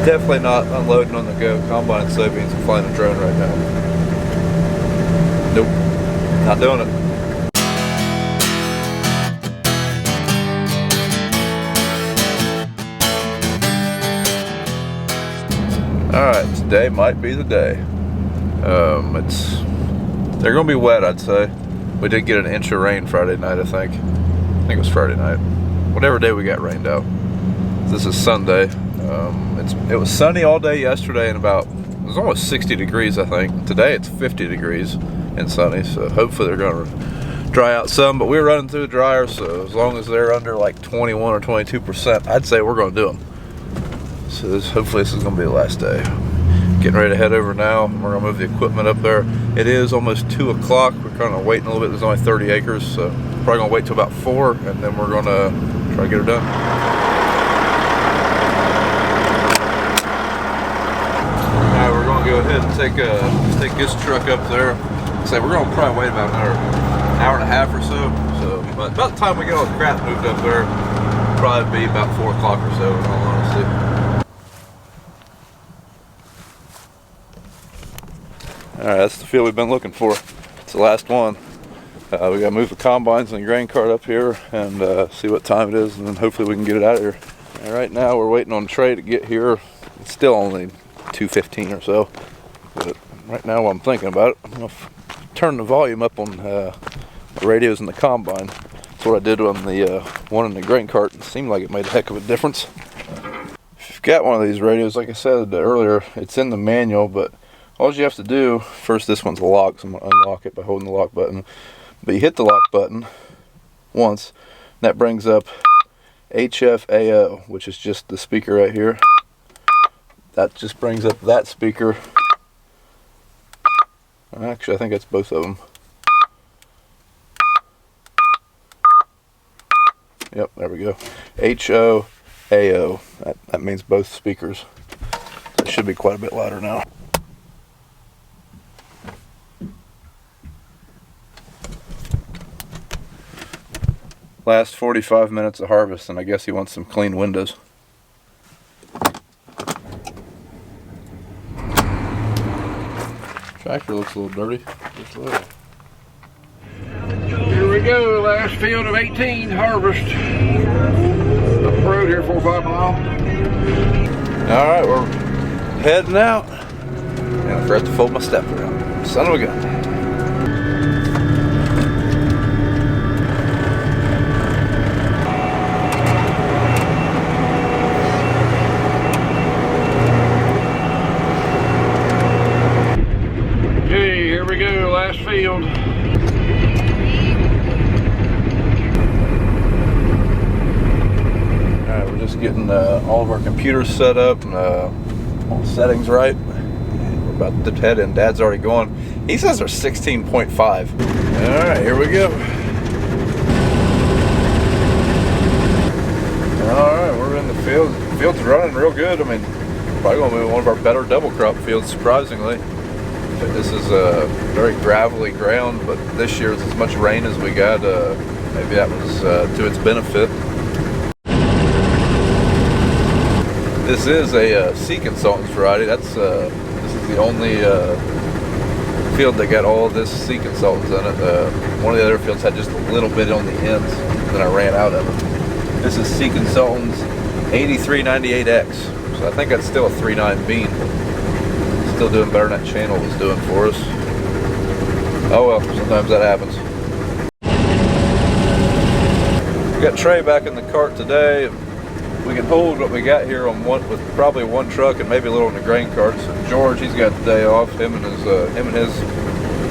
Definitely not unloading on the go, combining soybeans and flying a drone right now. Nope, not doing it. Alright, today might be the day. They're gonna be wet, I'd say. We did get an inch of rain Friday night, I think. I think it was Friday night. Whatever day we got rained out. This is Sunday. It was sunny all day yesterday, and it was almost 60 degrees, I think. Today it's 50 degrees and sunny, so hopefully they're gonna dry out some, but we're running through the dryer, so as long as they're under like 21 or 22%, I'd say we're gonna do them. So hopefully this is gonna be the last day. Getting ready to head over now. We're gonna move the equipment up there. It is almost 2 o'clock. We're kind of waiting a little bit. There's only 30 acres, so probably gonna wait till about 4, and then we're gonna try to get her done. Go ahead and take this truck up there. So we're gonna probably wait about another hour and a half or so. But about the time we get all the crap moved up there, it'll probably be about 4 o'clock or so, in all honesty. Alright, that's the field we've been looking for. It's the last one. We gotta move the combines and the grain cart up here and see what time it is, and then hopefully we can get it out of here. And right now we're waiting on Trey to get here. It's still only 2:15 or so, but right now while I'm thinking about it, I'm going to turn the volume up on the radios in the combine. That's what I did on the one in the grain cart. It seemed like it made a heck of a difference. If you've got one of these radios, like I said earlier, it's in the manual, but all you have to do, first this one's locked, so I'm going to unlock it by holding the lock button, but you hit the lock button once, and that brings up HFAO, which is just the speaker right here. That just brings up that speaker. Actually, I think that's both of them. Yep, there we go. HOAO. That means both speakers. It should be quite a bit louder now. Last 45 minutes of harvest, and I guess he wants some clean windows. Tractor looks a little dirty. Just a little. Here we go, last field of 18 harvest. Up the road here, 4 or 5 miles. Alright, we're heading out. And I forgot to fold my step around. Son of a gun. Field. Alright, we're just getting all of our computers set up and all the settings right. We're about to head in. Dad's already going. He says they're 16.5. Alright, here we go. Alright, we're in the field. The field's running real good. I mean, probably going to be one of our better double crop fields, surprisingly. This is a very gravelly ground, but this year, as much rain as we got, maybe that was to its benefit. This is a Sea Consultants variety. This is the only field that got all of this Sea Consultants in it. One of the other fields had just a little bit on the ends, and then I ran out of it. This is Sea Consultants 8398X, so I think that's still a 3.9 bean. Still doing better than that channel was doing for us. Oh well, sometimes that happens. We got Trey back in the cart today. We can hold what we got here on with probably one truck and maybe a little in the grain cart. So George, he's got the day off. Him and his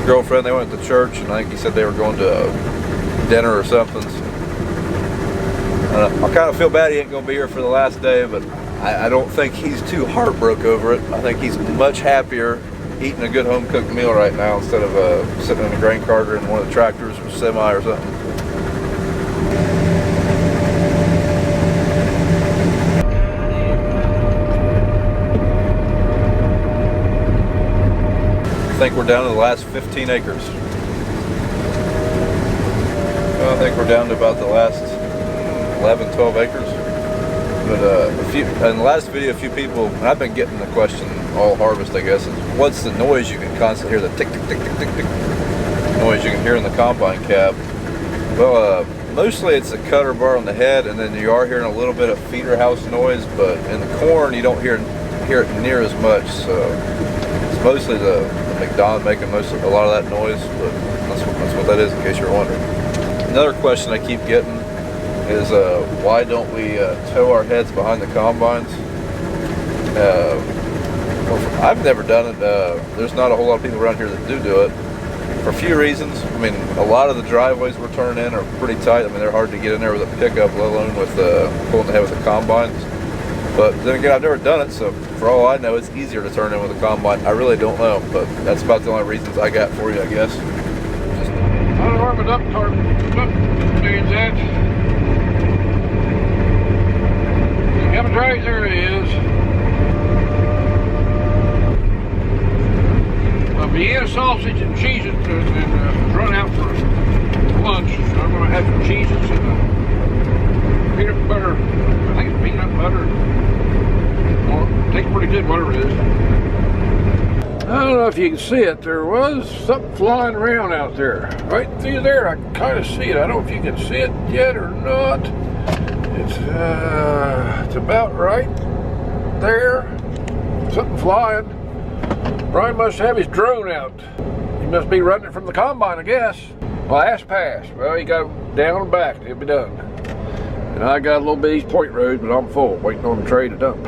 girlfriend, they went to church, and I think he said they were going to dinner or something. So, I kind of feel bad he ain't going to be here for the last day, but I don't think he's too heartbroken over it. I think he's much happier eating a good home-cooked meal right now instead of sitting in a grain cart or in one of the tractors or semi or something. I think we're down to the last 15 acres. I think we're down to about the last 11, 12 acres. But in the last video, a few people, and I've been getting the question all harvest, I guess, is what's the noise you can constantly hear, the tick, tick, tick, tick, tick, tick noise you can hear in the combine cab? Well, mostly it's the cutter bar on the head, and then you are hearing a little bit of feeder house noise, but in the corn you don't hear it near as much. So it's mostly the McDonald making a lot of that noise, but that's what that is, in case you're wondering. Another question I keep getting is why don't we tow our heads behind the combines? Well, I've never done it. There's not a whole lot of people around here that do it for a few reasons. I mean, a lot of the driveways we're turning in are pretty tight. I mean, they're hard to get in there with a pickup, let alone with pulling the head with the combines. But then again, I've never done it, so for all I know, it's easier to turn in with a combine. I really don't know, but that's about the only reasons I got for you, I guess. I don't know where my dump means at. Cabin trays, there it is. Vienna sausage and cheeses and run out for lunch. So I'm going to have some cheeses and peanut butter. I think it's peanut butter. Well, it tastes pretty good, whatever it is. I don't know if you can see it. There was something flying around out there. Right through there, I can kind of see it. I don't know if you can see it yet or not. It's about right there. Something flying. Brian must have his drone out. He must be running it from the combine, I guess. Last pass. Well, he got down and back. It'll be done. And I got a little bit of East Point Road, but I'm full, waiting on the tray to dump.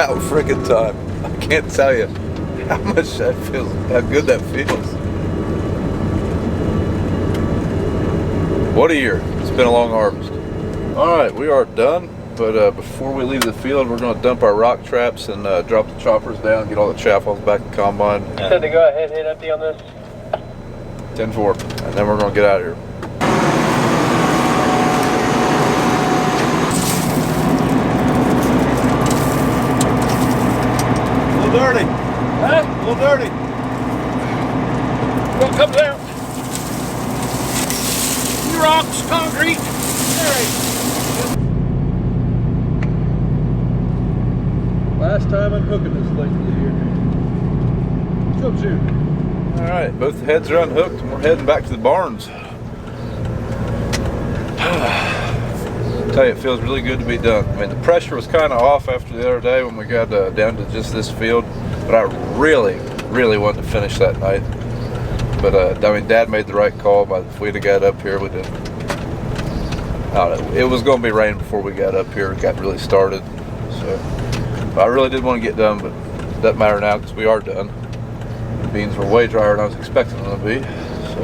about freaking time. I can't tell you how much that feels, how good that feels. What a year. It's been a long harvest. Alright, we are done, but before we leave the field, we're going to dump our rock traps and drop the choppers down, get all the chaff off the back of the combine. You said to go ahead, hit empty on this? 10-4, and then we're going to get out of here. A little dirty. Huh? A little dirty. What comes out? Rocks, concrete. Last time unhooking this late in the year. Come shoot. Alright, both the heads are unhooked and we're heading back to the barns. I tell you, it feels really good to be done. I mean, the pressure was kind of off after the other day when we got down to just this field, but I really wanted to finish that night. But I mean, Dad made the right call. But if we'd have got up here, we did. I don't know. It was going to be raining before we got up here. It got really started. So I really did want to get done, but it doesn't matter now because we are done. The beans were way drier than I was expecting them to be. So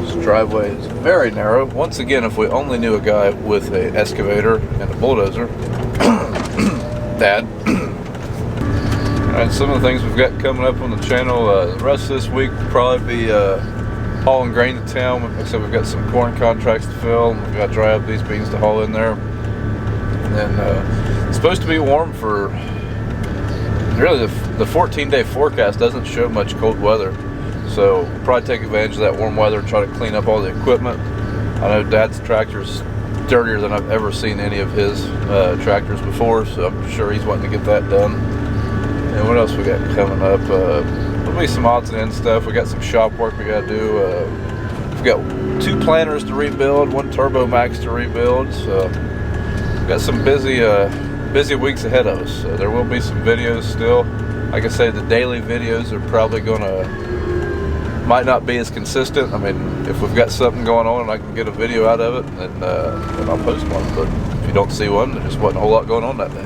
this driveway is very narrow. Once again, if we only knew a guy with an excavator and a bulldozer, Dad. Alright, some of the things we've got coming up on the channel, the rest of this week will probably be hauling grain to town. Like I said, we've got some corn contracts to fill, and we've got to dry up these beans to haul in there. And then it's supposed to be warm for, really the 14-day forecast doesn't show much cold weather. So we'll probably take advantage of that warm weather and try to clean up all the equipment. I know Dad's tractor's dirtier than I've ever seen any of his tractors before, so I'm sure he's wanting to get that done. And what else we got coming up? There'll be some odds and ends stuff. We got some shop work we got to do. We've got 2 planters to rebuild, 1 Turbo Max to rebuild. So we've got some busy weeks ahead of us. So there will be some videos still. Like I say, the daily videos are probably might not be as consistent. I mean, if we've got something going on and I can get a video out of it, then I'll post one. But if you don't see one, there just wasn't a whole lot going on that day.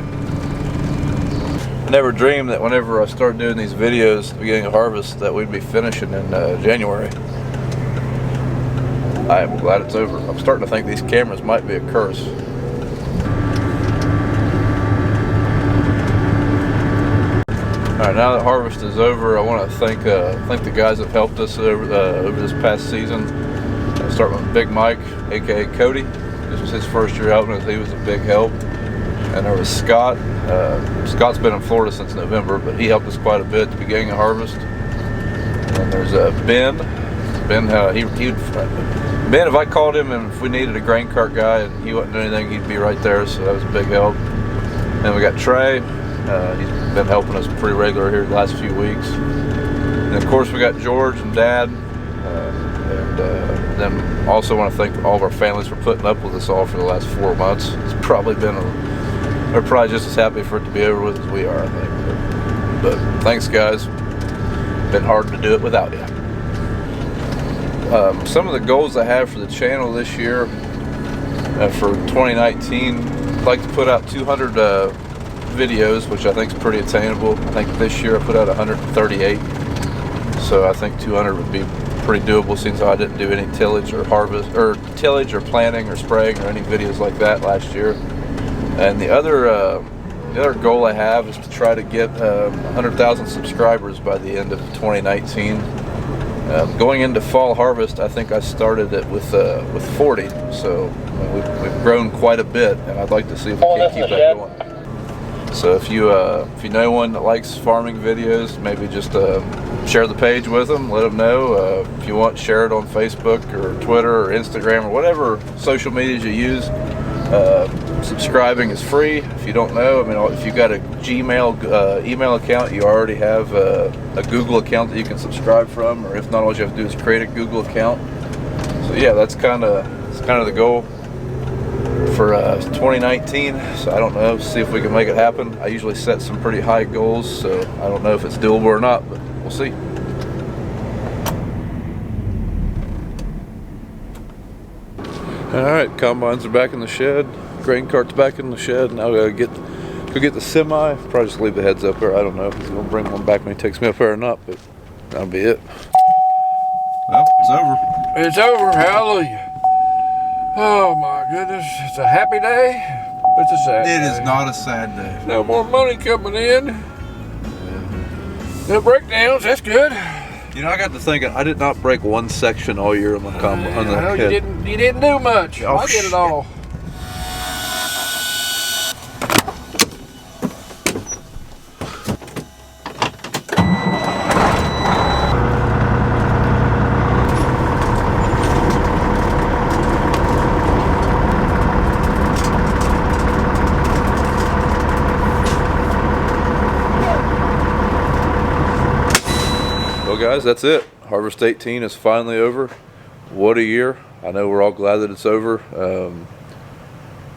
I never dreamed that whenever I start doing these videos at the beginning of harvest that we'd be finishing in January. I am glad it's over. I'm starting to think these cameras might be a curse. Alright, now that harvest is over, I want to thank the guys that helped us over this past season. I'll start with Big Mike, aka Cody. This was his first year out, and he was a big help. And there was Scott. Scott's been in Florida since November, but he helped us quite a bit at the beginning of harvest. And there's Ben. Ben, if I called him and if we needed a grain cart guy and he wasn't doing anything, he'd be right there. So that was a big help. Then we got Trey. He's been helping us pretty regular here the last few weeks. And of course we got George and Dad. And then also want to thank all of our families for putting up with us all for the last 4 months. It's probably been they're probably just as happy for it to be over with as we are, I think. But thanks, guys. Been hard to do it without you. Some of the goals I have for the channel this year, for 2019, I'd like to put out 200 videos, which I think is pretty attainable. I think this year I put out 138, so I think 200 would be pretty doable since I didn't do any tillage or planting or spraying or any videos like that last year. And the other goal I have is to try to get 100,000 subscribers by the end of 2019. Going into fall harvest, I think I started it with 40, so we've grown quite a bit, and I'd like to see if we can keep that going. So if you know one that likes farming videos, maybe just share the page with them, let them know. If you want, share it on Facebook or Twitter or Instagram or whatever social medias you use. Subscribing is free. If you don't know, I mean, if you got a Gmail email account, you already have a Google account that you can subscribe from, or if not, all you have to do is create a Google account. So yeah, that's kind of the goal for 2019. So I don't know, see if we can make it happen. I usually set some pretty high goals, so I don't know if it's doable or not, but we'll see. All right, combines are back in the shed. grain cart's back in the shed. Now I gotta go get the semi. Probably just leave the heads up there. I don't know if he's gonna bring one back when he takes me up there or not, but that'll be it. Well, it's over. It's over. Hallelujah. Oh my goodness. It's a happy day. It's a sad day. It is not a sad day. No more money coming in. No breakdowns. That's good. You know, I got to thinking, I did not break one section all year on my combine. No, you didn't do much. Oh, I did it all. Well guys, that's it. Harvest 18 is finally over. What a year. I know we're all glad that it's over.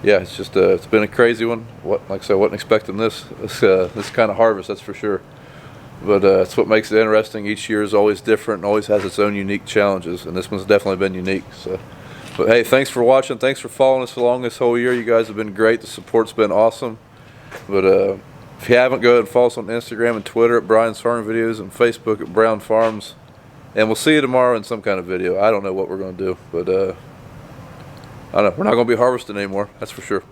Yeah, it's just it's been a crazy one. Like I said, I wasn't expecting this kind of harvest, that's for sure. But it's what makes it interesting. Each year is always different and always has its own unique challenges, and this one's definitely been unique. So, but hey, thanks for watching. Thanks for following us along this whole year. You guys have been great. The support's been awesome. But if you haven't, go ahead and follow us on Instagram and Twitter at Brian's Farm Videos and Facebook at Brown Farms. And we'll see you tomorrow in some kind of video. I don't know what we're going to do, but I don't know. We're not going to be harvesting anymore, that's for sure.